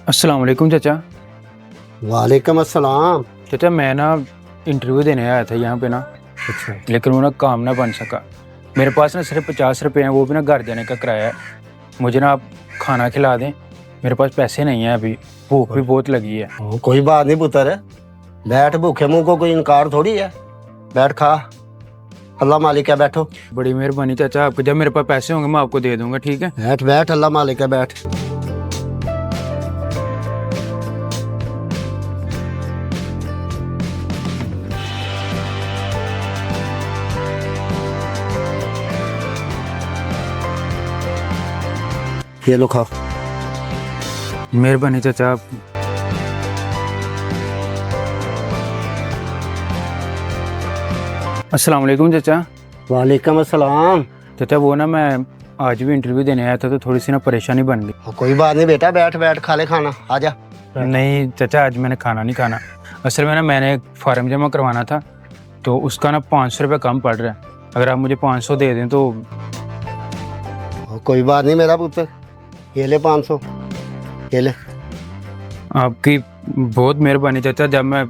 अस्सलाम वालेकुम चाचा। वालेकुम अस्सलाम। चाचा मैं ना इंटरव्यू देने आया था यहाँ पे ना। अच्छा, लेकिन वो ना काम ना बन सका। मेरे पास ना सिर्फ 50 रुपये हैं, वो भी ना घर जाने का किराया है। मुझे ना आप खाना खिला दें, मेरे पास पैसे नहीं हैं अभी, भूख भी बहुत लगी है। कोई बात नहीं पुत्र, बैठ। भूखे मुंह को कोई इनकार थोड़ी है, बैठ खा। अल्लाह मालिक है, बैठो। बड़ी मेहरबानी चाचा आपको, जब मेरे पास पैसे होंगे मैं आपको दे दूंगा, ठीक है? बैठ बैठ, अल्लाह मालिक है, बैठ। ये लो खाओ। मेहरबानी चाचा आप। अस्सलाम वालेकुम चाचा। वालेकुम अस्सलाम। चाचा वो ना मैं आज भी इंटरव्यू देने आया था तो थोड़ी सी ना परेशानी बन गई। कोई बात नहीं बेटा, बैठ बैठ, खा ले खाना, आजा। नहीं चाचा, आज मैंने खाना नहीं खाना। असल में ना मैंने एक फार्म जमा करवाना था तो उसका ना 500 रुपये कम पड़ रहा है। अगर आप मुझे 500 दे दें तो। कोई बात नहीं मेरा पुत्र, ये ले 500, ये ले। आपकी बहुत मेहरबानी चाचा, जब मैं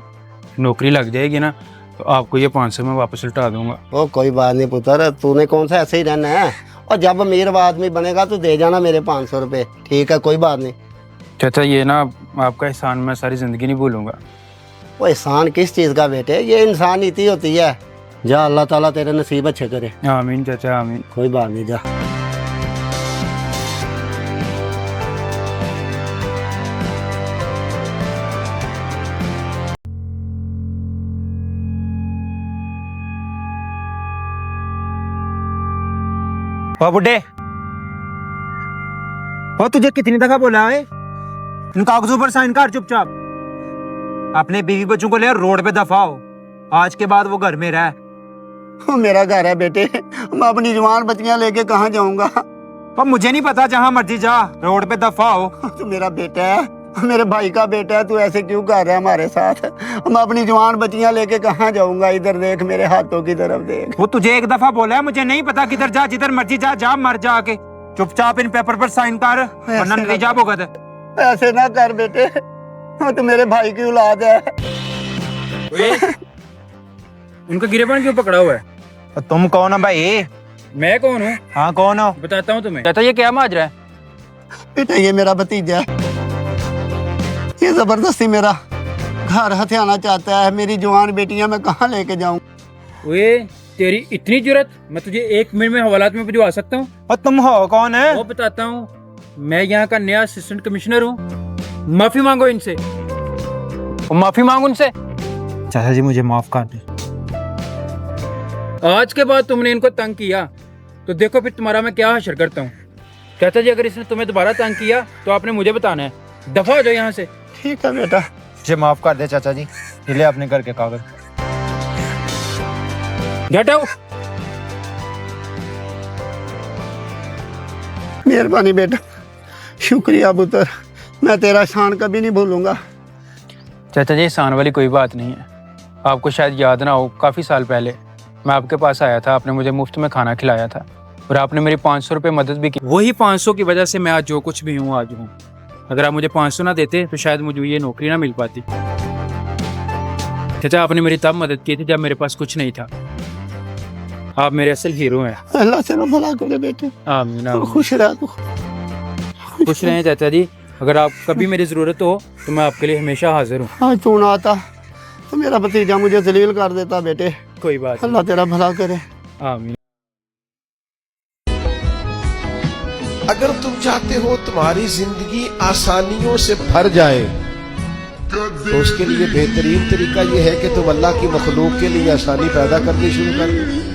नौकरी लग जाएगी ना तो आपको ये 500 मैं वापस लौटा दूंगा। ओ कोई बात नहीं पुत्र, तूने कौन सा ऐसे ही रहना है, और जब अमीर आदमी बनेगा तो दे जाना मेरे 500 रुपये, ठीक है? कोई बात नहीं चाचा, ये ना आपका एहसान मैं सारी ज़िंदगी नहीं भूलूंगा। वो एहसान किस चीज़ का बेटे, ये इंसान नीति होती है। जा, अल्लाह ताला तेरे नसीब अच्छे करे। आमीन चाचा आमीन। कोई बात नहीं, जा। ओ बुड्ढे, ओ तुझे कितनी दफा बोला है इन कागजों पर साइन कर चुपचाप। अपने बीवी बच्चों को ले रोड पे दफाओ, आज के बाद वो घर में रह। वो मेरा घर है बेटे, मैं अपनी जवान बच्चियां लेके कहाँ जाऊंगा? और मुझे नहीं पता, जहां मर्जी जा, रोड पे दफाओ। तू मेरा बेटा है, मेरे भाई का बेटा है, तू ऐसे क्यों कर रहा है हमारे साथ? मैं अपनी जवान बच्चियां लेके कहाँ जाऊंगा? इधर देख, मेरे हाथों की तरफ देख। वो तुझे एक दफा बोला है, मुझे नहीं पता किधर जा, जिधर मर्जी जा, जा मर जा के। चुपचाप इन पेपर पर साइन कर, वरना नतीजा भुगत। ऐसे ना कर बेटे, वो तो मेरे भाई की औलाद है। उनका गिरेबान क्यों पकड़ा हुआ है? तो तुम कौन हो भाई? मैं कौन हूँ? हाँ कौन हो? बताता हूँ तुम्हें। चाचा ये क्या माजरा है? बेटा ये मेरा भतीजा है, ये जबरदस्ती मेरा घर हथियाना चाहता है। मेरी जवान बेटियां मैं कहाँ लेके जाऊं? ओए तेरी इतनी जुर्रत, मैं तुझे 1 मिनट में हवालात में भिजवा सकता हूँ। और तुम हो कौन है? वो बताता हूँ, मैं यहाँ का नया असिस्टेंट कमिश्नर हूँ। माफी मांगो इनसे, माफी मांगो उनसे। चाचा जी मुझे माफ कर दे। आज के बाद तुमने इनको तंग किया तो देखो फिर तुम्हारा मैं क्या हशर करता हूँ। चाचा जी अगर इसने तुम्हें दोबारा तंग किया तो आपने मुझे बताना है। दफा हो जाओ यहाँ से। ठीक है बेटा। मुझे माफ कर दे चाचा जी, ये ले अपने घर के कागज। Get out. मेहरबानी बेटा, शुक्रिया पुत्र, मैं तेरा एहसान कभी नहीं भूलूंगा। चाचा जी एहसान वाली कोई बात नहीं है। आपको शायद याद ना हो, काफ़ी साल पहले मैं आपके पास आया था, आपने मुझे मुफ्त में खाना खिलाया था और आपने मेरी 500 रुपये मदद भी की। वही 500 की वजह से मैं आज जो कुछ भी हूँ आज हूँ। अगर आप मुझे 500 ना देते तो शायद मुझे ये नौकरी ना मिल पाती। चाचा आपने मेरी तब मदद की थी जब मेरे पास कुछ नहीं था। आप मेरे असल हीरो हैं। अल्लाह तेरा भला करे बेटे। आमीन आमीन। खुश रह तू। खुश रहें चाचा जी। अगर आप कभी मेरी ज़रूरत हो तो मैं आपके लिए हमेशा हाजिर हूँ। आज तू ना आता तो मेरा भतीजा मुझे जलील कर देता बेटे। कोई बात अल्लाह तेरा भला करे। आमीन। अगर तुम चाहते हो तुम्हारी जिंदगी आसानियों से भर जाए तो उसके लिए बेहतरीन तरीका यह है कि तुम अल्लाह की मखलूक के लिए आसानी पैदा करनी शुरू कर दो।